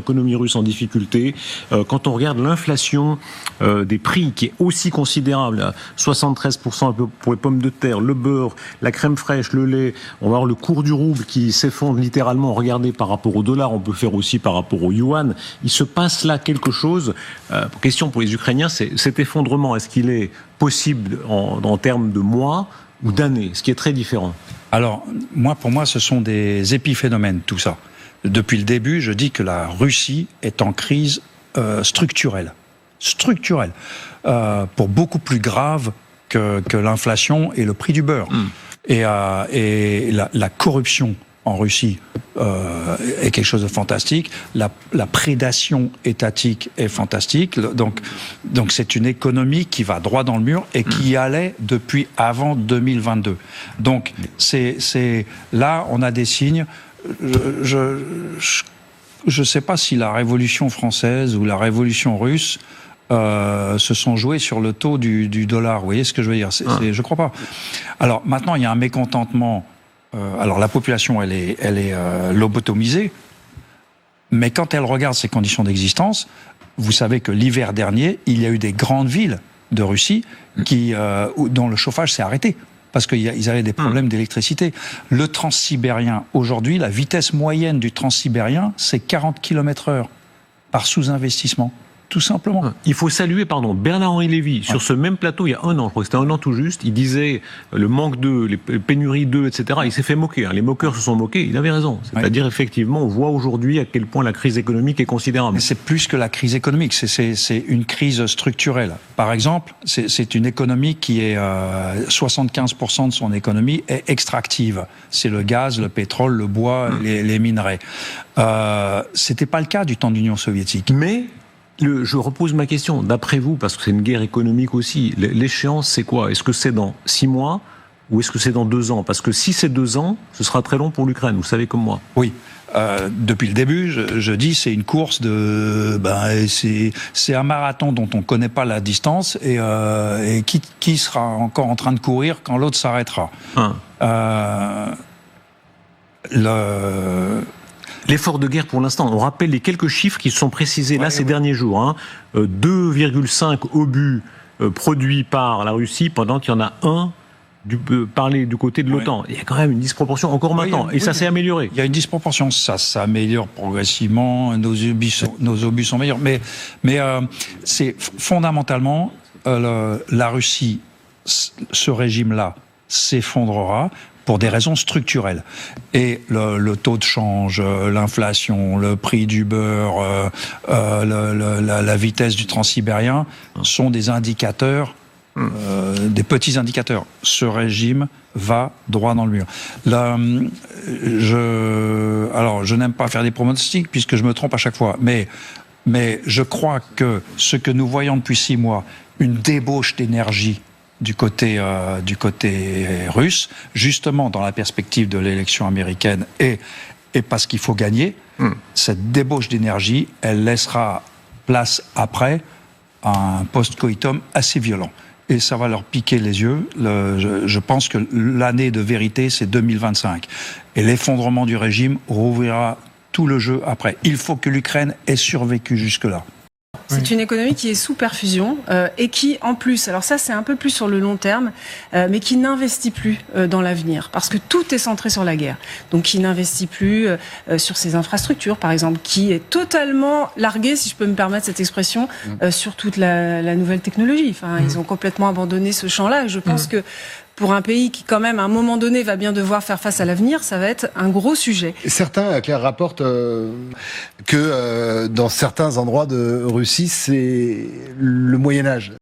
l'économie russe en difficulté. Quand on regarde l'inflation des prix qui est aussi considérable, 73% pour les pommes de terre, le beurre, la crème fraîche, le lait, on va voir le cours du rouble qui s'effondre littéralement. Regardez par rapport au dollar, on peut faire aussi par rapport au yuan. Il se passe là quelque chose. Question pour les Ukrainiens, c'est cet effondrement, est-ce qu'il est possible en termes de mois ou d'années, ce qui est très différent? Alors, pour moi, ce sont des épiphénomènes, tout ça. Depuis le début, je dis que la Russie est en crise structurelle. Structurelle. Pour beaucoup plus grave que l'inflation et le prix du beurre. Et la corruption en Russie est quelque chose de fantastique. La prédation étatique est fantastique. Donc c'est une économie qui va droit dans le mur et qui allait depuis avant 2022. Donc là, on a des signes. Je sais pas si la Révolution française ou la Révolution russe se sont joués sur le taux du dollar. Vous voyez ce que je veux dire? Je crois pas. Alors maintenant, il y a un mécontentement. Alors la population, elle est lobotomisée, mais quand elle regarde ses conditions d'existence, vous savez que l'hiver dernier, il y a eu des grandes villes de Russie dont le chauffage s'est arrêté parce qu'ils avaient des problèmes d'électricité. Le transsibérien, aujourd'hui, la vitesse moyenne du transsibérien, c'est 40 km/h par sous-investissement. Tout simplement. Il faut saluer, Bernard-Henri Lévy, sur ce même plateau, il y a un an, je crois que c'était un an tout juste, il disait le manque d'œufs, les pénuries d'œufs, etc. Il s'est fait moquer, les moqueurs se sont moqués, il avait raison. C'est-à-dire, effectivement, on voit aujourd'hui à quel point la crise économique est considérable. Mais c'est plus que la crise économique, c'est une crise structurelle. Par exemple, c'est une économie qui est 75% de son économie est extractive. C'est le gaz, le pétrole, le bois, les minerais. C'était pas le cas du temps de l'Union soviétique. Mais je repose ma question, d'après vous, parce que c'est une guerre économique aussi, l'échéance c'est quoi? Est-ce que c'est dans 6 mois ou est-ce que c'est dans 2 ans? Parce que si c'est 2 ans, ce sera très long pour l'Ukraine, vous savez comme moi. Oui. Depuis le début, je dis c'est une course c'est un marathon dont on ne connaît pas la distance et qui sera encore en train de courir quand l'autre s'arrêtera. L'effort de guerre pour l'instant, on rappelle les quelques chiffres qui se sont précisés ces derniers jours. 2,5 obus produits par la Russie pendant qu'il y en a un du côté de l'OTAN. Il y a quand même une disproportion encore maintenant, et ça s'est amélioré. Il y a une disproportion, ça s'améliore progressivement, nos obus sont meilleurs, mais c'est fondamentalement la Russie, ce régime-là s'effondrera pour des raisons structurelles. Et le taux de change, l'inflation, le prix du beurre, la vitesse du transsibérien sont des indicateurs, des petits indicateurs. Ce régime va droit dans le mur. Alors, je n'aime pas faire des pronostics puisque je me trompe à chaque fois, mais je crois que ce que nous voyons depuis 6 mois, une débauche d'énergie du côté russe, justement dans la perspective de l'élection américaine et parce qu'il faut gagner, cette débauche d'énergie, elle laissera place après à un post-coitum assez violent. Et ça va leur piquer les yeux. Je pense que l'année de vérité, c'est 2025. Et l'effondrement du régime rouvrira tout le jeu après. Il faut que l'Ukraine ait survécu jusque-là. C'est une économie qui est sous perfusion et qui, en plus, alors ça c'est un peu plus sur le long terme, mais qui n'investit plus dans l'avenir, parce que tout est centré sur la guerre. Donc qui n'investit plus sur ses infrastructures, par exemple, qui est totalement largué, si je peux me permettre cette expression, sur toute la nouvelle technologie. Enfin, ils ont complètement abandonné ce champ-là, et je pense que pour un pays qui, quand même, à un moment donné, va bien devoir faire face à l'avenir, ça va être un gros sujet. Certains, Claire, rapportent que dans certains endroits de Russie, c'est le Moyen-Âge.